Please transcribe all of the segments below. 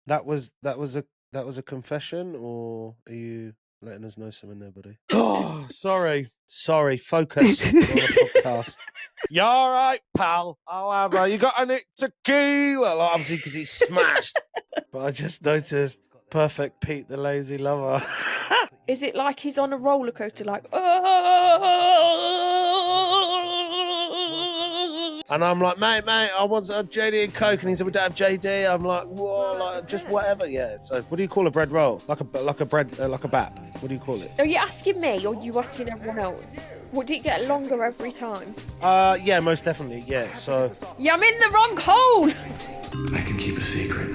That was a confession, or are you letting us know something there, buddy? Oh, Sorry. Focus on the podcast. You all right, pal? Oh, have you got any tequila? Like, obviously, because he's smashed. But I just noticed Perfect Pete, the lazy lover. Is it like he's on a roller coaster, like? And I'm like, mate, I want a JD and Coke, and he said we don't have JD. I'm like, whoa, like just whatever. Yeah. So, what do you call a bread roll? Like a bap. What do you call it? Are you asking me, or are you asking everyone else? What, do you get longer every time? Yeah, most definitely. Yeah. So. Yeah, I'm in the wrong hole. I can keep a secret.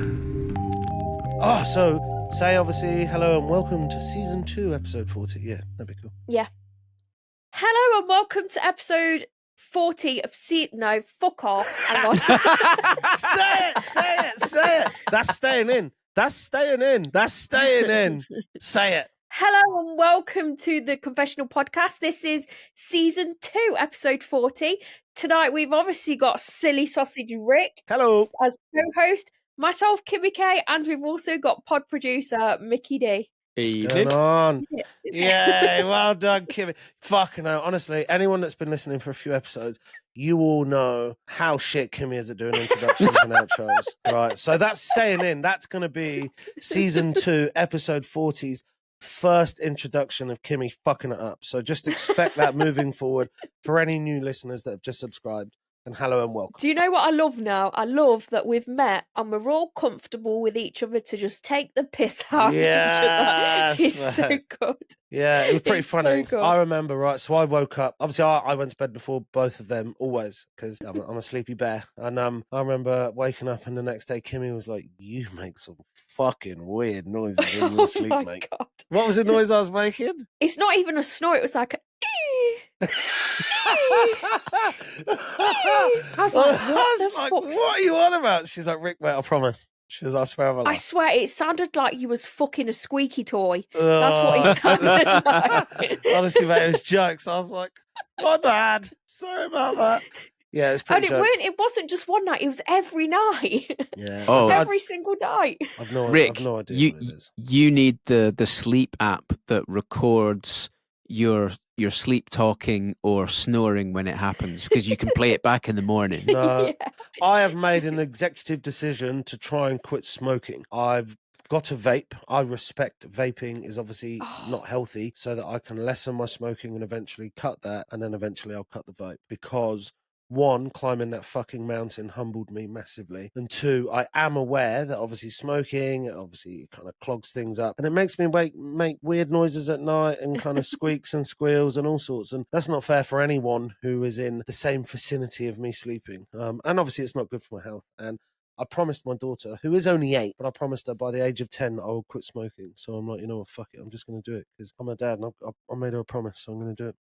Oh, so say obviously hello and welcome to season 2, episode 40. Yeah, that'd be cool. Yeah. Hello and welcome to episode 40 of No, fuck off. Hang on. Say it. That's staying in. Say it. Hello and welcome to the Confessional Podcast. This is season 2, episode 40. Tonight we've obviously got Silly Sausage Rick. Hello. As co-host, myself, Kimmi K, and we've also got pod producer Mickey D. What's going on? Yeah, well done, Kimmi. Fucking hell, honestly, anyone that's been listening for a few episodes, you all know how shit Kimmi is at doing introductions and outros. Right, so that's staying in. That's going to be season 2, episode 40's first introduction of Kimmi fucking it up. So just expect that moving forward for any new listeners that have just subscribed. And hello and welcome. Do you know what I love now? I love that we've met and we're all comfortable with each other to just take the piss out of each other. It's so good. Yeah, it was pretty funny. So I remember, right, so I woke up. Obviously, I went to bed before both of them, always, because I'm a sleepy bear. And I remember waking up and the next day, Kimmi was like, you make some fucking weird noises in your sleep, mate. God. What was the noise I was making? It's not even a snore. It was like a... I was like, what are you on about? She's like, Rick, mate, I promise. She was, I swear on my life. I swear, it sounded like you was fucking a squeaky toy. That's what it sounded like. Honestly, mate, it was jokes. I was like, my bad. Sorry about that. Yeah, it's pretty. And it wasn't just one night; it was every night. Yeah, every single night. Rick, I've no idea what it is. You need the sleep app that records your sleep talking or snoring when it happens, because you can play it back in the morning. No, yeah. I have made an executive decision to try and quit smoking. I've got a vape. I respect vaping is obviously not healthy, so that I can lessen my smoking and eventually cut that, and then eventually I'll cut the vape, because one, climbing that fucking mountain humbled me massively. And two, I am aware that obviously smoking, obviously kind of clogs things up. And it makes me make weird noises at night and kind of squeaks and squeals and all sorts. And that's not fair for anyone who is in the same vicinity of me sleeping. And obviously it's not good for my health. And I promised my daughter, who is only 8, but I promised her by the age of 10 I will quit smoking. So I'm like, you know what, fuck it, I'm just going to do it, because I'm her dad and I made her a promise, so I'm going to do it.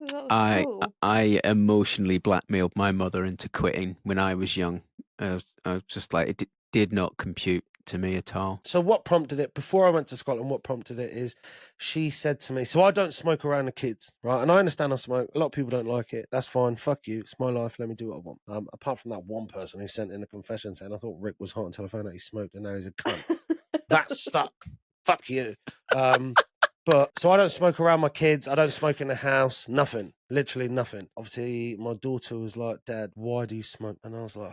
I emotionally blackmailed my mother into quitting when I was young. I was just like, it did not compute to me at all. So what prompted it, before I went to Scotland, what prompted it is she said to me, so I don't smoke around the kids, right? And I understand I smoke. A lot of people don't like it. That's fine. Fuck you. It's my life. Let me do what I want. Apart from that one person who sent in a confession saying, I thought Rick was hot until I found out he smoked and now he's a cunt. That stuck. Fuck you. But so I don't smoke around my kids. I don't smoke in the house. Nothing. Literally nothing. Obviously, my daughter was like, Dad, why do you smoke? And I was like,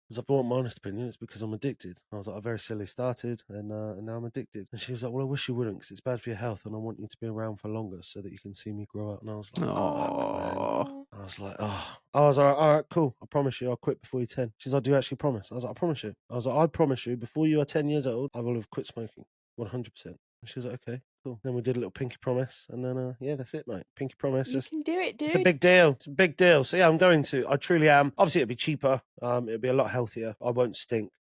because if I want my honest opinion, it's because I'm addicted. I was like, I very silly started, and now I'm addicted. And she was like, well, I wish you wouldn't, because it's bad for your health, and I want you to be around for longer so that you can see me grow up. And I was like, I was like, I was like, all right, cool. I promise you, I'll quit before you're 10. She's like, do you actually promise? I was like, I promise you. I was like, I promise you, before you are 10 years old, I will have quit smoking, 100%. And she was like, okay, cool. Then we did a little pinky promise, and then, yeah, that's it, mate. Pinky promise. You can do it, dude. It's a big deal. It's a big deal. So, yeah, I'm going to. I truly am. Obviously, it'll be cheaper. It'll be a lot healthier. I won't stink.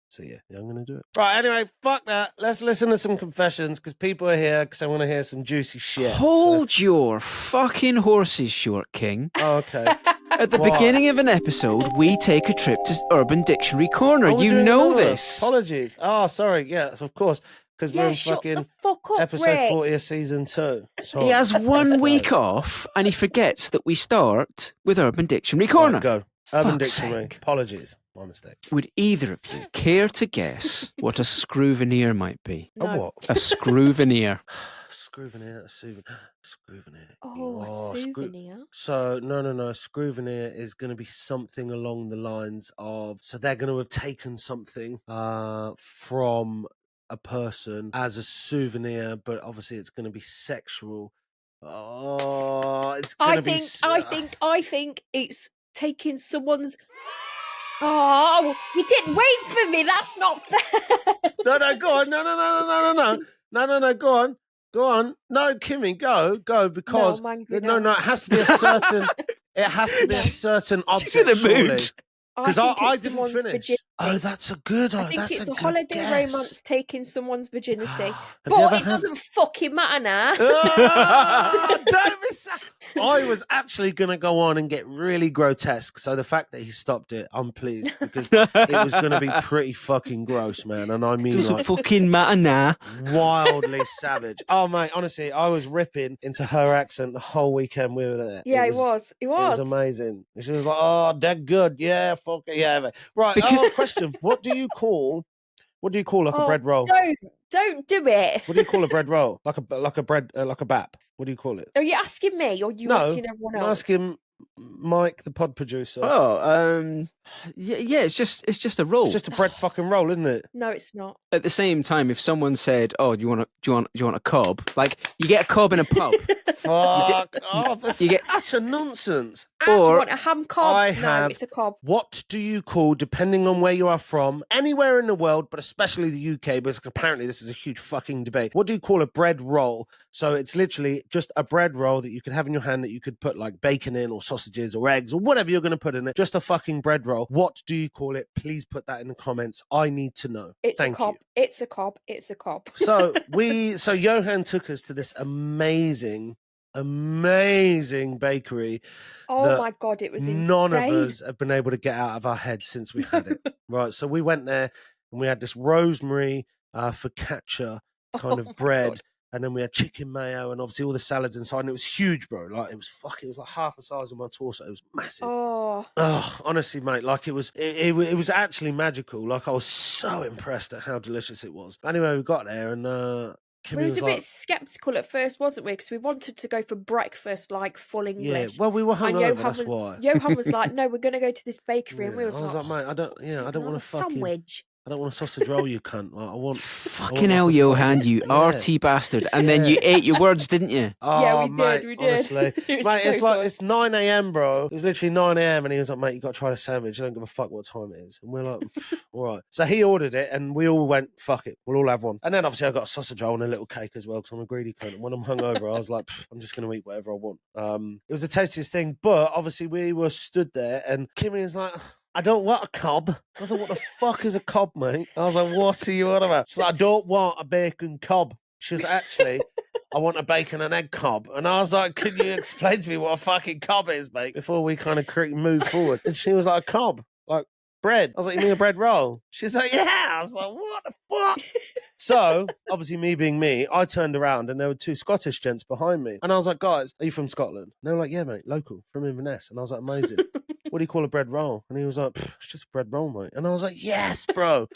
So, yeah, I'm going to do it. Right, anyway, fuck that. Let's listen to some confessions, because people are here because I want to hear some juicy shit. Hold your fucking horses short, King. Oh, okay. At the beginning of an episode, we take a trip to Urban Dictionary Corner. You know this. Apologies. Oh, sorry. Yeah, of course. Because we're in fucking episode Rick. 40 of season 2. Sorry. He has 1 week off, and he forgets that we start with Urban Dictionary Corner. Right, go. Urban Fuck's Dictionary. sake. Apologies. My mistake. Would either of you care to guess what a Skrewvenear might be? No. A what? A Skrewvenear. Skrewvenear, Skrewvenear. Oh, a souvenir. So no. Skrewvenear is going to be something along the lines of. So they're going to have taken something from a person as a souvenir, but obviously it's going to be sexual. Oh, it's going to be. I think it's taking someone's. Oh, you didn't wait for me. That's not fair. No, go on. No. Go on. No, Kimmy, go because No, I'm angry no, now. it has to be a certain. It has to be a certain She's in a object, surely. mood. Because think I it's didn't someone's finish. virginity. Oh, that's a good. I think that's it's a good holiday guess. romance taking someone's virginity. Have you But ever it had- doesn't fucking matter now. Don't be sad. I was actually going to go on and get really grotesque. So the fact that he stopped it, I'm pleased because it was going to be pretty fucking gross, man. And I mean, Doesn't like, fucking matter now. wildly savage. Oh, mate, honestly, I was ripping into her accent the whole weekend we were there. Yeah, it was. It was amazing. She was like, "Oh, they're good. Yeah, fuck it. Yeah, mate." Right. Question: What do you call like a bread roll? Don't do it. What do you call a bread roll? Like a bread, like a bap. What do you call it? Are you asking me or are you asking everyone else? I'm asking Mike, the pod producer. Oh, yeah. It's just a roll. It's just a bread fucking roll, isn't it? No, it's not. At the same time, if someone said, "Oh, do you want a cob?" Like you get a cob in a pub. Fuck off! That's you get- utter nonsense. Do you Or want a ham cob? No, it's a cob. What do you call, depending on where you are from, anywhere in the world, but especially the UK, because apparently this is a huge fucking debate. What do you call a bread roll? So it's literally just a bread roll that you could have in your hand that you could put like bacon in or sausages or eggs or whatever you're going to put in it. Just a fucking bread roll. What do you call it? Please put that in the comments. I need to know. Thank A cob. you. It's a cob. It's a cob. So Johan took us to this amazing bakery. Oh my God, it was insane. None of us have been able to get out of our heads since we had it. Right. So we went there and we had this rosemary focaccia kind of bread. God. And then we had chicken mayo and obviously all the salads inside. And it was huge, bro. Like it was like half the size of my torso. It was massive. Oh, honestly, mate, like it was actually magical. Like I was so impressed at how delicious it was. Anyway, we got there and Kimmy we was a like, bit sceptical at first, wasn't we? Because we wanted to go for breakfast, like full English. yeah, well, we were And hungover, that's why. Johan was like, "No, we're going to go to this bakery," and we was I was like, mate, I don't want to fucking sandwich. I don't want a sausage roll, you cunt. Like, I want fucking hell, Johan, you RT bastard. And then you ate your words, didn't you? Oh, Yeah, we mate, did, we did. Honestly. It was Mate, so it's like good. it's 9 a.m, bro. It was literally 9 a.m, and he was like, "Mate, you got to try the sandwich. I don't give a fuck what time it is." And we're like, "All right." So he ordered it, and we all went, "Fuck it, we'll all have one." And then obviously I got a sausage roll and a little cake as well, because I'm a greedy cunt. And when I'm hungover, I was like, "I'm just going to eat whatever I want." It was the tastiest thing, but obviously we were stood there, and Kimmy was like, "I don't want a cob." I was like, "What the fuck is a cob, mate?" I was like, "What are you on about?" She's like, "I don't want a bacon cob." She was actually, "I want a bacon and egg cob." And I was like, "Could you explain to me what a fucking cob is, mate?" Before we kind of move forward. And she was like, "A cob, like bread." I was like, "You mean a bread roll?" She's like, "Yeah." I was like, "What the fuck?" So, obviously, me being me, I turned around and there were two Scottish gents behind me. And I was like, "Guys, are you from Scotland?" And they were like, "Yeah, mate, local, from Inverness." And I was like, "Amazing. What do you call a bread roll?" And he was like, "It's just a bread roll, mate." And I was like, "Yes, bro."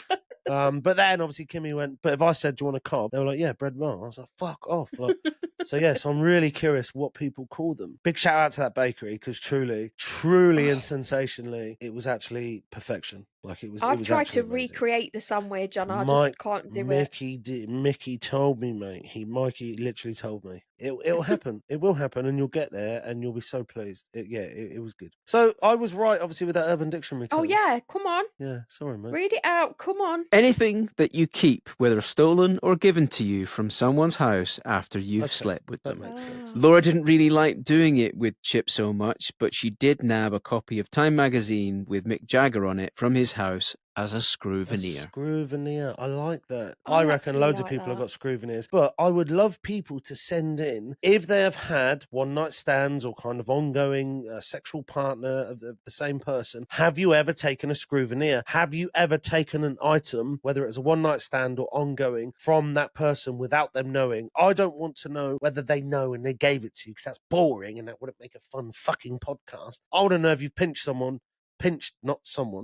But then obviously Kimmy went, "But if I said, do you want a cob?" They were like, "Yeah, bread roll." I was like, "Fuck off." Like, so I'm really curious what people call them. Big shout out to that bakery, because truly and sensationally, it was actually perfection. Like it was. I've tried to amazing. recreate the sandwich, and I Mike, just can't do it. Mickey told me, mate. Mikey literally told me it'll happen. It will happen, and you'll get there, and you'll be so pleased. It was good. So I was right, obviously, with that Urban Dictionary. Oh term. yeah, come on, Yeah. Sorry, mate. read it out. Come on. Anything that you keep, whether stolen or given to you from someone's house after you've Okay, slept with that them. makes sense. Laura didn't really like doing it with Chip so much, but she did nab a copy of Time magazine with Mick Jagger on it from his house as a Skrewvenear. Skrewvenear. I like that. I I reckon actually loads of like people have that. got Skrewvenears. But I would love people to send in, if they have had one night stands or kind of ongoing sexual partner of the same person, have you ever taken a Skrewvenear? Have you ever taken an item, whether it's a one night stand or ongoing, from that person without them knowing? I don't want to know whether they know and they gave it to you, because that's boring and that wouldn't make a fun fucking podcast. I want to know if you've pinched someone pinched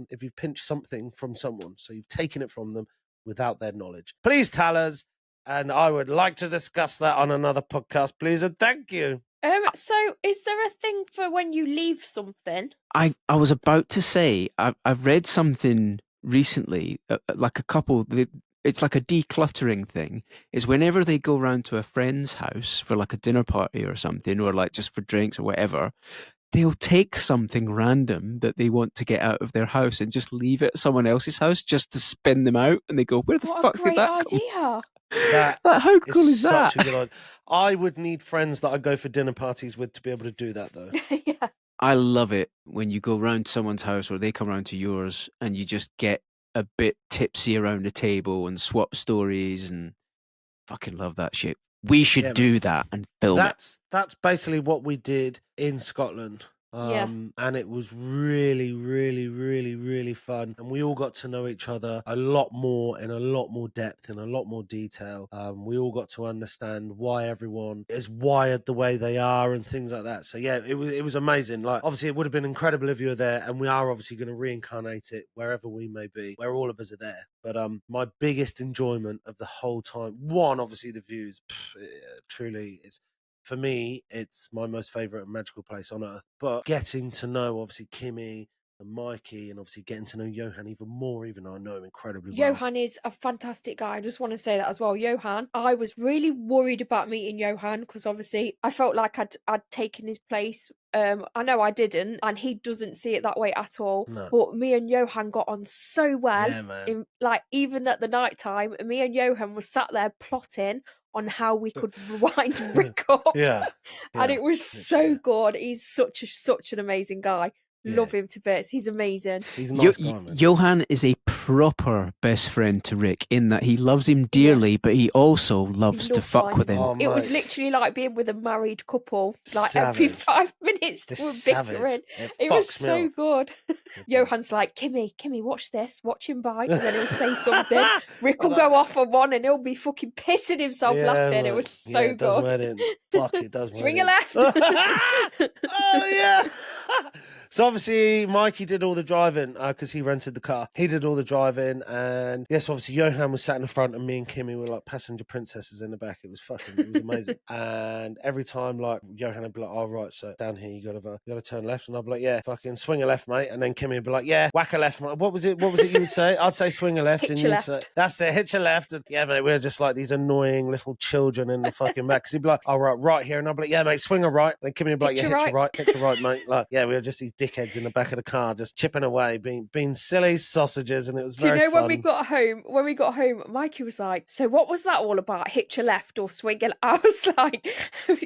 if you've pinched something from someone, so you've taken it from them without their knowledge, please tell us. And I would like to discuss that on another podcast, please. And thank you. So is there a thing for when you leave something? I was about to say, I've read something recently, like a couple, it's like a decluttering thing, is whenever they go round to a friend's house for like a dinner party or something, or like just for drinks or whatever, they'll take something random that they want to get out of their house and just leave it at someone else's house just to spin them out. And they go, where the fuck did that come? Idea. How cool is that? Such a good idea. I would need friends that I go for dinner parties with to be able to do that, though. Yeah. I love it when you go round someone's house or they come round to yours and you just get a bit tipsy around the table and swap stories, and fucking love that shit. We should do that and film it. That's basically what we did in Scotland. Yeah. And it was really, really, really, really fun. And we all got to know each other a lot more, in a lot more depth, in a lot more detail. We all got to understand why everyone is wired the way they are and things like that. So yeah, it was amazing. Like, obviously it would have been incredible if you were there, and we are obviously going to reincarnate it wherever we may be, where all of us are there. But my biggest enjoyment of the whole time, one, obviously the views, truly is. For me, it's my most favourite magical place on earth. But getting to know, obviously, Kimmi and Monkaiy, and obviously getting to know Johan even more, even though I know him incredibly well. Johan is a fantastic guy. I just want to say that as well. Johan, I was really worried about meeting Johan because obviously I felt like I'd taken his place. I know I didn't, and he doesn't see it that way at all. No. But me and Johan got on so well. Yeah, man. Even at the night time, me and Johan were sat there plotting on how we could wind Rick up. Yeah. And it was so good. He's such an amazing guy. Love him to bits. He's amazing. He's a nice guy, man. Johan is a proper best friend to Rick in that he loves him dearly, but he also loves to fuck with him. Oh, it was mate. literally like being with a married couple. Like Savage. every 5 minutes they This were bickering. It was fucks me so up. good. Johan's like, Kimmi, watch this. Watch him bite. And then he'll say something. Rick will go off on one and he'll be fucking pissing himself laughing. It was so it does good. wet in. Fuck, it does Swing wet a in. left. Oh, yeah. So obviously Monkaiy did all the driving because he rented the car. He did all the driving, and yes, obviously Johan was sat in the front, and me and Kimmi were like passenger princesses in the back. It was amazing. And every time, like, Johan would be like, "Oh right, so down here you gotta turn left," and I'd be like, "Yeah, fucking swing a left, mate." And then Kimmi would be like, "Yeah, whack a left, mate." What was it you would say? I'd say swing a left, Hitch and a you'd left. say, "That's it, hitch a left." And yeah, mate, we're just like these annoying little children in the fucking back. Because he'd be like, "Oh right here," and I'd be like, "Yeah, mate, swing a right." And then Kimmi would be like, Hitch "Yeah, a hitch a right, mate." Like, yeah, we were just these dickheads in the back of the car, just chipping away, being silly sausages, and it was Do you very know fun. when we got home, Monkaiy was like, "So what was that all about? Hitch a left or swing a?" I was like,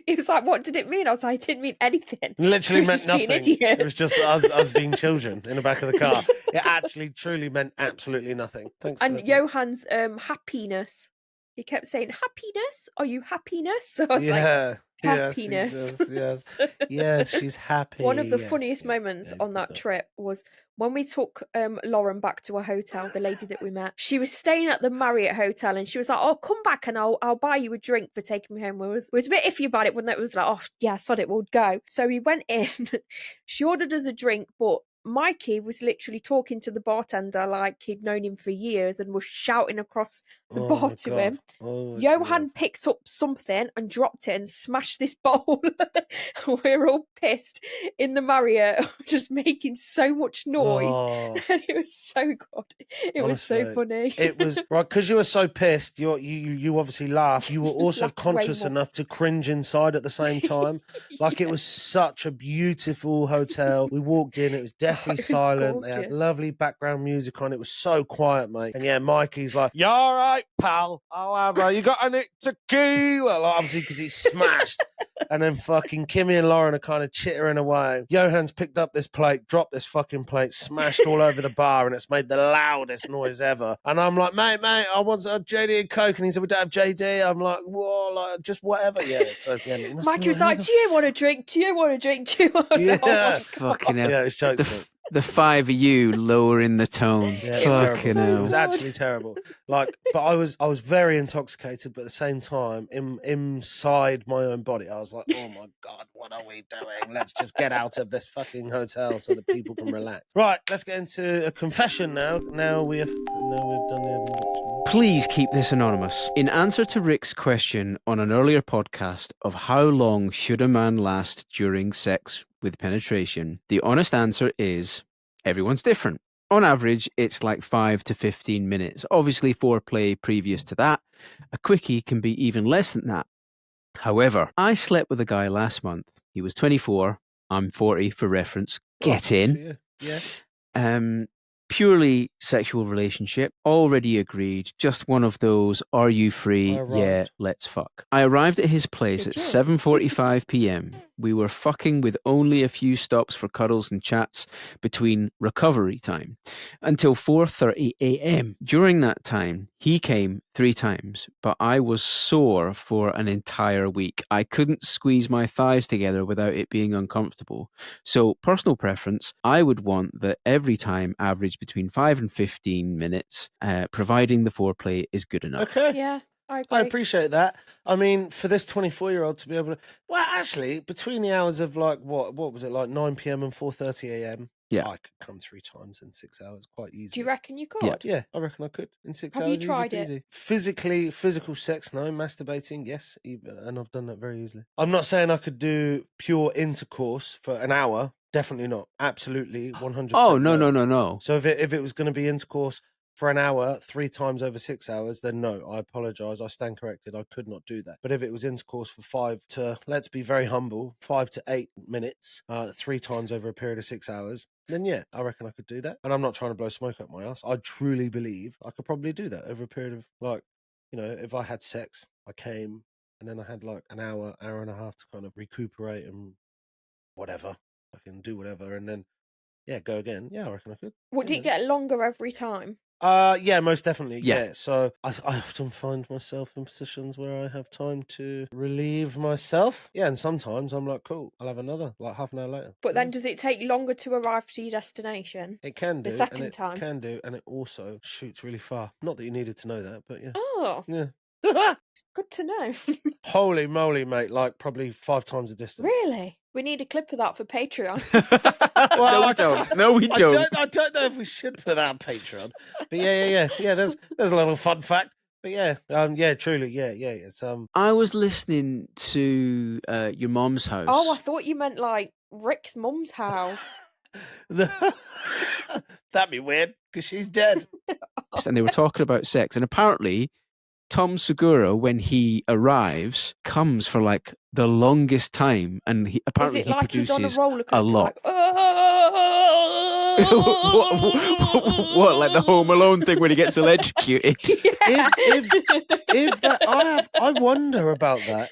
he was like, "What did it mean?" I was like, "I didn't mean anything." Literally We were meant just being nothing. idiots. It was just us being children in the back of the car. It actually truly meant absolutely nothing. Thanks. And for that. Johan's happiness. He kept saying, "Happiness? Are you happiness?" So I was like, Yes, he happiness. does, yes, she's happy. one of the yes, funniest yeah, moments yeah, on that trip was when we took Lauren back to a hotel, the lady that we met. She was staying at the Marriott Hotel, and she was like, "Oh, come back and I'll buy you a drink for taking me home." We was a bit iffy about it when it was like, "Oh yeah, sod it, we'll go." So we went in. She ordered us a drink, but Monkaiy was literally talking to the bartender like he'd known him for years and was shouting across the bar to him. Johan picked up something and dropped it and smashed this bowl. We're all pissed in the Marriott, just making so much noise. Oh. And it was so good. It was so Honestly, funny. It was right because you were so pissed. You obviously laughed. You were also Laughed way conscious more. enough to cringe inside at the same time. Like it was such a beautiful hotel. We walked in. It was definitely it was silent. They had gorgeous. lovely background music on. It was so quiet, mate. And yeah, Monkai's like, "You all right, pal? Oh, am I? You got any tequila?" Like, obviously because he's smashed. And then fucking Kimmi and Lauren are kind of chittering away. Johan's picked up this plate, dropped this fucking plate, smashed all over the bar, and it's made the loudest noise ever. And I'm like, mate, I want a JD and Coke. And he said, "We don't have JD. I'm like, whoa, like, just whatever. Yeah. So, yeah. Monkaiy was like, "Do you want a drink? Do you want a drink?" I was like, "Oh my God." Fucking hell. Yeah, it's jokes, The mate. The five of you lowering the tone. Yeah, It was Fucking so It hell. was actually terrible. Like, but I was very intoxicated, but at the same time, inside my own body, I was like, oh my God, what are we doing? Let's just get out of this fucking hotel so that people can relax. Right, let's get into a confession now. Now we've done the introduction. Please keep this anonymous. In answer to Rick's question on an earlier podcast of how long should a man last during sex with penetration, the honest answer is everyone's different. On average, it's like 5 to 15 minutes. Obviously, foreplay previous to that. A quickie can be even less than that. However, I slept with a guy last month. He was 24. I'm 40 for reference. Get Oh, in. for you. Yeah. Purely sexual relationship, already agreed, just one of those, are you free? I arrived. Yeah, let's fuck. I arrived at his place Good at job. 7:45 p.m. We were fucking with only a few stops for cuddles and chats between recovery time until 4:30 a.m. During that time, he came 3 times, but I was sore for an entire week. I couldn't squeeze my thighs together without it being uncomfortable. So, personal preference, I would want that every time average between 5 and 15 minutes, providing the foreplay is good enough. Okay. Yeah, I agree. I appreciate that. I mean, for this 24-year-old to be able to, well, actually, between the hours of like what was it, like 9 p.m. and 4:30 a.m. Yeah. I could come 3 times in 6 hours quite easily. Do you reckon you could? Yeah. Yeah, I reckon I could in 6 Have you hours. tried easy it? peasy. Physical sex, no. Masturbating, yes, and I've done that very easily. I'm not saying I could do pure intercourse for an hour. Definitely not. Absolutely, 100%. Oh, no. So if it was going to be intercourse for an hour, 3 times over 6 hours, then no, I apologise. I stand corrected. I could not do that. But if it was intercourse for 5 to, let's be very humble, 5 to 8 minutes, 3 times over a period of 6 hours, then yeah, I reckon I could do that. And I'm not trying to blow smoke up my ass. I truly believe I could probably do that over a period of, like, you know, if I had sex, I came, and then I had like an hour and a half to kind of recuperate and whatever. I can do whatever, and then yeah, go again. Yeah, I reckon I could. Would Yeah, it get longer every time? Yeah, most definitely. Yeah. Yeah. So I often find myself in positions where I have time to relieve myself. Yeah, and sometimes I'm like, cool, I'll have another, like half an hour later. But Yeah. then does it take longer to arrive to your destination? It can do. the second and it time? can do, and it also shoots really far. Not that you needed to know that, but yeah. Oh, Yeah. it's good to know. Holy moly, mate! Like probably 5 times the distance. Really? We need a clip of that for Patreon. Well, no, I we don't. No, we I don't. I don't know if we should put that on Patreon, but yeah. There's a little fun fact, but yeah, truly, yeah. It's I was listening to your mom's house. Oh, I thought you meant like Rick's mum's house. that'd be weird because she's dead. And they were talking about sex. And apparently, Tom Segura, when he arrives, comes for like the longest time. And he Is apparently it he like he's on a produces roller coaster? a lot. Like, what, like the Home Alone thing when he gets electrocuted? Yeah. If that, I wonder about that.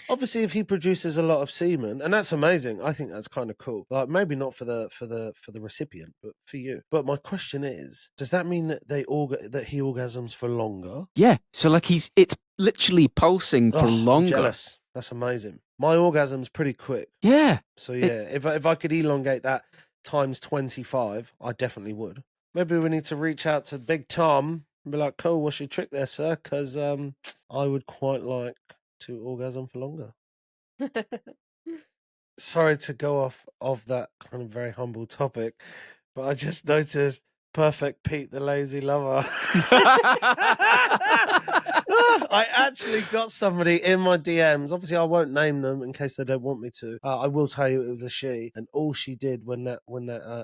Obviously, if he produces a lot of semen, and that's amazing, I think that's kind of cool. Like maybe not for the recipient, but for you. But my question is, does that mean that that he orgasms for longer? Yeah. So like it's literally pulsing for I'm longer. jealous. That's amazing. My orgasm's pretty quick. Yeah. So yeah, if I could elongate that times 25, I definitely would. Maybe we need to reach out to Big Tom and be like, "Cool, what's your trick there, sir? Because I would quite like to orgasm for longer." Sorry to go off of that kind of very humble topic, but I just noticed Perfect Pete the Lazy Lover. I actually got somebody in my DMs. Obviously, I won't name them in case they don't want me to. I will tell you it was a she, and all she did when that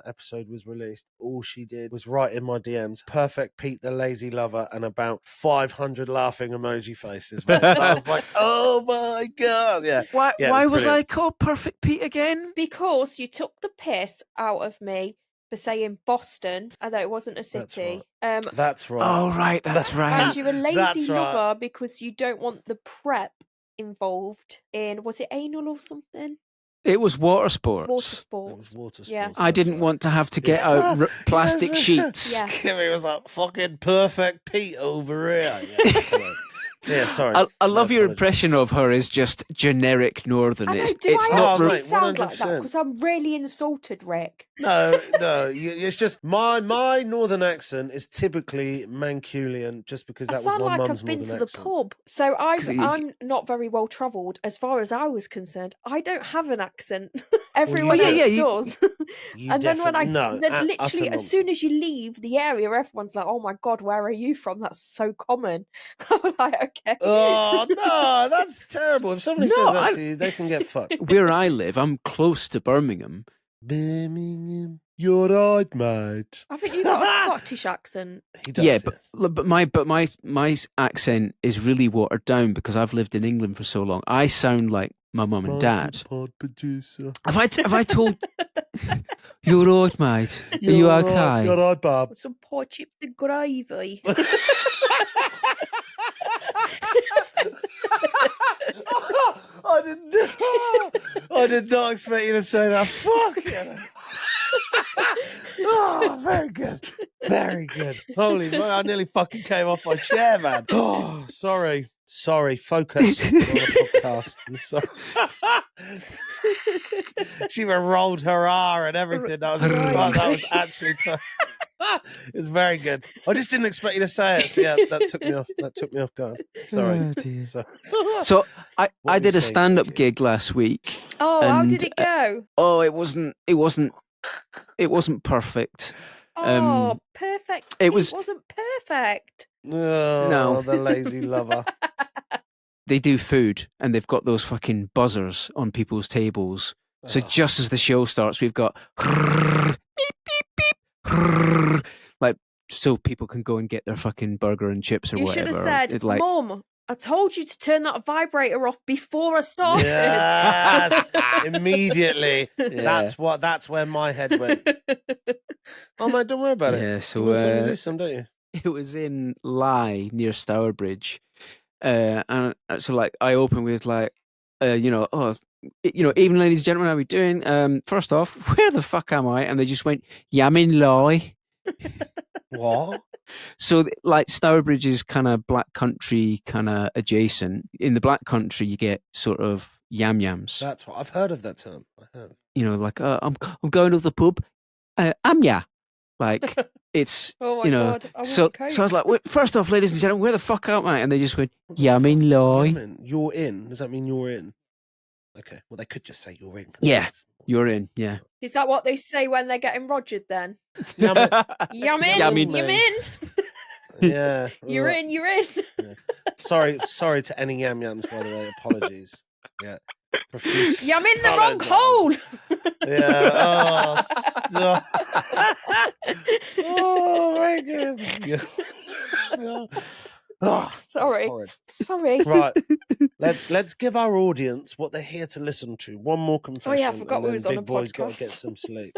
episode was released, all she did was write in my DMs, "Perfect Pete the Lazy Lover," and about 500 laughing emoji faces. Mate. I was like, "Oh my god!" Yeah. Why Yeah, it why was was I called Perfect Pete again? Because you took the piss out of me for saying Boston, although it wasn't a city. That's right. Oh right, that's right. And you're a lazy That's right. lover because you don't want the prep involved in, was it anal or something? It was water sports. Water It was sports. water sports. Yeah. I didn't want to have to get out plastic Yes. sheets. Yeah. Kimmy was like, "Fucking Perfect Pete over here." Yeah, come on. So yeah, sorry. I love your apologies. impression of her as just generic Northern. I know, It's do I not. actually mate, sound like that? 100%. Because I'm really insulted, Rick. No, it's just my northern accent is typically Mancunian, just because I that was sound my like mum's I've been northern to the accent. pub. So 'Cause I'm not very well travelled as far as I was concerned. I don't have an accent. you Everyone do. else Yeah, you- does. You And then when definitely then literally utter as soon nonsense. as you leave the area, everyone's like, "Oh my god, where are you from? That's so common." I'm like, okay. Oh no, that's terrible. If somebody No, says that to you, they can get fucked. where I live, I'm close to Birmingham. Birmingham, you're right, mate. I think you've got a Scottish accent. He does. Yeah, yes. but my accent is really watered down because I've lived in England for so long. I sound like my mum and dad. Pod producer. Have I told you're right, mate? Are you Right, okay? you're right, Bob. With some poor chips and gravy. I did not expect you to say that. Fuck yeah. Oh, very good. Very good. Holy man, I nearly fucking came off my chair, man. Oh, sorry. Sorry, focus on the podcast. I'm sorry. She even rolled her R and everything. That was actually it's very good. I just didn't expect you to say it. So yeah, that took me off. That took me off guard. Sorry. Oh, dear. So, So I were did you a saying, stand-up Vicky? gig last week. Oh, how And, did it go? Oh, it wasn't perfect. Oh, perfect. it was- wasn't perfect. Oh, No. the lazy lover. They do food and they've got those fucking buzzers on people's tables. So Oh. just as the show starts, we've got beep, beep, beep, like so people can go and get their fucking burger and chips or You whatever. should have said, It, like, Mum, I told you to turn that vibrator off before I started. Yes, immediately. Yeah. That's where my head went. Oh man, don't worry about it. Yeah, so You want some, you do some, don't you? it was in Lye near Stourbridge, and so like I open with like, evening, ladies and gentlemen, how are we doing? First off, where the fuck am I? And they just went, yeah, I'm in Lye. What? So like Stourbridge is kind of black country, kind of adjacent. In the black country, you get sort of yam yams. That's what I've heard of that term. I have. Like I'm going to the pub. Ya. Like it's Oh my you know. God. I So wouldn't I was like, first off, ladies and gentlemen, where the fuck am I? And they just went, What the yeah, I'm fuck in does Lye. yamming? You're in. Does that mean you're in? Okay. Well, they could just say you're in. 'cause Yeah, that's- You're in, yeah. Is that what they say when they're getting rogered then? Yamming. Yum in, Yamming. yum in. Yeah. You're right. in, you're in. Sorry to any yam yams, by the way. Apologies. Yeah. Profuse Yum in the wrong apologies. hole. Yeah. Oh, stop. Oh, very good. Yeah. Yeah. Oh, that's Sorry. horrid. Sorry. Right. Let's give our audience what they're here to listen to. One more confession. Oh yeah, I forgot and we then was on Big a Boy's got to podcast. get some sleep.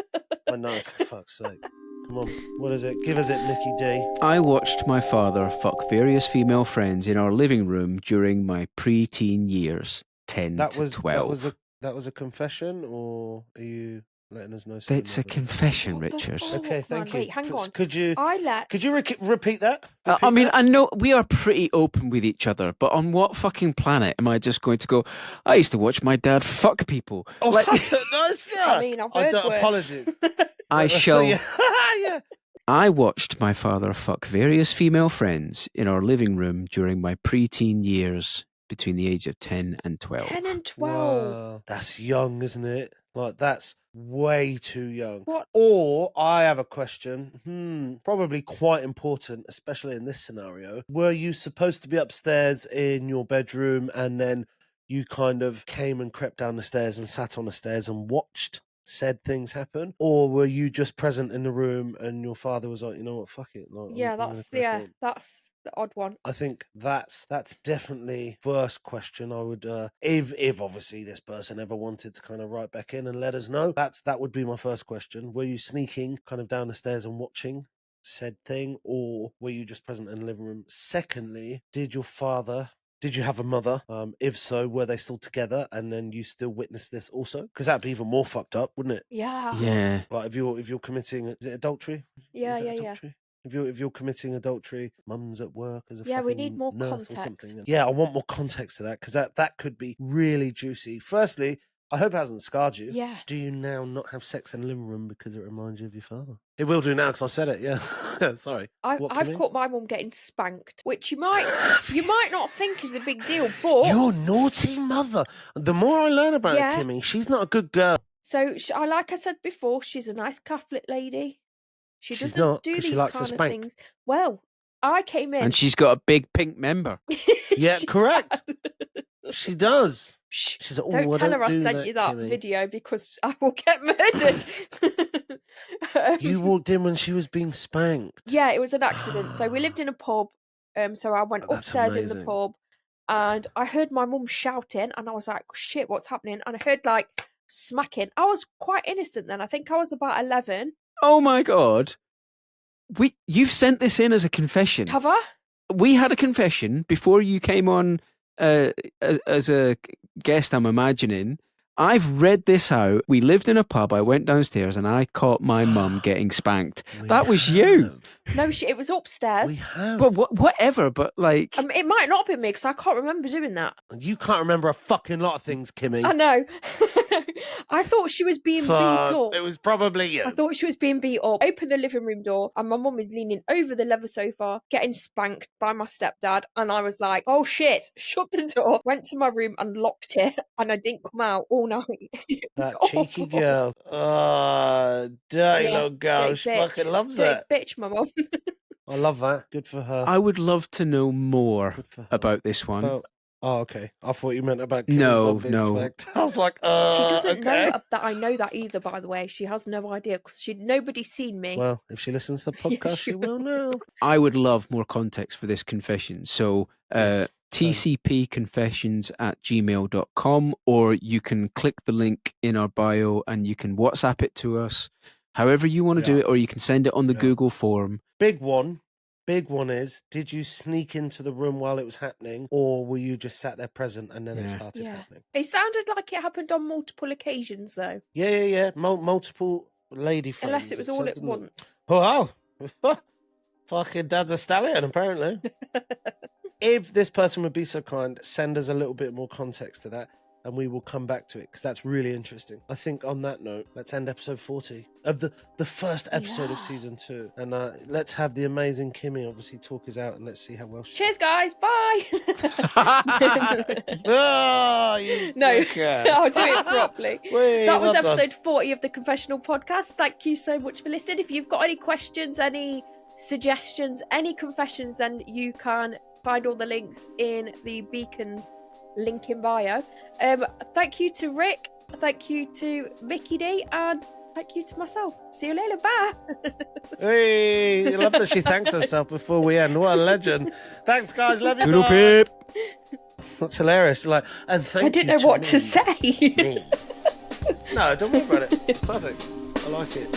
I know, for fuck's sake. Come on. What is it? Give us it, Nicky D. I watched my father fuck various female friends in our living room during my pre-teen years, 10 to 12. That was a confession, or are you letting us know something? It's a confession, What the Richard. fuck? Okay, Man, thank you. wait, hang on. Could you repeat that? I Repeat mean, that? I know we are pretty open with each other, but on what fucking planet am I just going to go, I used to watch my dad fuck people? Oh, Like, no, sir. I mean, I've heard worse. Apologies. I shall. Yeah. Yeah. I watched my father fuck various female friends in our living room during my pre-teen years between the age of 10 and 12. 10 and 12. Wow. That's young, isn't it? Like, that's way too young. What? Or, I have a question, probably quite important, especially in this scenario. Were you supposed to be upstairs in your bedroom and then you kind of came and crept down the stairs and sat on the stairs and watched said things happen? Or were you just present in the room and your father was like, you know what, fuck it. Like, Yeah, I'm gonna that's crack yeah, on? that's the odd one. I think that's definitely first question. I would if obviously this person ever wanted to kind of write back in and let us know, that would be my first question. Were you sneaking kind of down the stairs and watching said thing, or were you just present in the living room? Secondly, did you have a mother? If so, were they still together? And then you still witnessed this also? Because that'd be even more fucked up, wouldn't it? Yeah. Yeah. Like if you're committing, is it adultery? Yeah, Is it yeah, yeah. adultery? If you're committing adultery, mum's at work as a Yeah, we fucking need more nurse or context. something. Yeah, I want more context to that because that could be really juicy. Firstly, I hope it hasn't scarred you. Yeah. Do you now not have sex in the living room because it reminds you of your father? It will do now because I said it. Yeah. Sorry. I've Kimmy? caught my mum getting spanked, which you might not think is a big deal, but Your naughty mother. The more I learn about Yeah. Kimmy, she's not a good girl. so like I said before, she's a nice Catholic lady. She She's doesn't not, do 'cause she these likes to kind of spank. things. Well, I came in. And she's got a big pink member. Yeah, She correct. has. She does. Shh, She's like, don't tell her I sent you that Kimmy. video because I will get murdered. You walked in when she was being spanked. Yeah, it was an accident. So we lived in a pub. So I went Oh, that's upstairs in the amazing. pub, and I heard my mum shouting, and I was like, "Shit, what's happening?" And I heard like smacking. I was quite innocent then. I think I was about 11. Oh my God. You've sent this in as a confession. Have I? We had a confession before you came on as a guest, I'm imagining. I've read this out. We lived in a pub. I went downstairs and I caught my mum getting spanked. That was you. No, it was upstairs. We have. Well, whatever, but like... It might not have been me because I can't remember doing that. You can't remember a fucking lot of things, Kimmy. I know. I thought she was being beat up. It was probably you. I thought she was being beat up. I opened the living room door and my mum is leaning over the leather sofa, getting spanked by my stepdad. And I was like, oh shit, shut the door, went to my room and locked it. And I didn't come out all night. It was That cheeky awful. girl. Oh, dirty Yeah, little girl. dirty She bitch. fucking loves Dirty it. bitch, my mum. I love that. Good for her. I would love to know more Good for her. about this one. Oh, okay. I thought you meant about Kimmy's No, mum being no. spanked. I was like, She doesn't okay. know that I know that either, by the way. She has no idea because nobody's seen me. Well, if she listens to the Yeah, podcast, she she will know. I would love more context for this confession. So Yes, tcpconfessions@gmail.com, or you can click the link in our bio and you can WhatsApp it to us, however you want to do Yeah. it, or you can send it on the Yeah. Google form. Big one is, did you sneak into the room while it was happening, or were you just sat there present and then it Yeah. started Yeah. happening? It sounded like it happened on multiple occasions, though. Yeah. Multiple lady friends. Unless it was all said, at didn't it? once. Wow. Fucking dad's a stallion, apparently. If this person would be so kind, send us a little bit more context to that, and we will come back to it, because that's really interesting. I think on that note, let's end episode 40 of the first episode of Yeah. season 2. And let's have the amazing Kimmy obviously talk us out, and let's see how well she... Cheers, guys. Bye. Oh, you No, dickhead. I'll do it properly. Wait, That was well done. episode 40 of the Confessional Podcast. Thank you so much for listening. If you've got any questions, any suggestions, any confessions, then you can find all the links in the Beacons link in bio. Thank you to Rick. Thank you to Mickey D. And thank you to myself. See you later. Bye. Hey, I love that she thanks herself before we end. What a legend. Thanks, guys. Love you. Toodle bye. pip. That's hilarious. Like, and thank I didn't you know what to me. say. Me. No, don't worry about it. Perfect. I like it.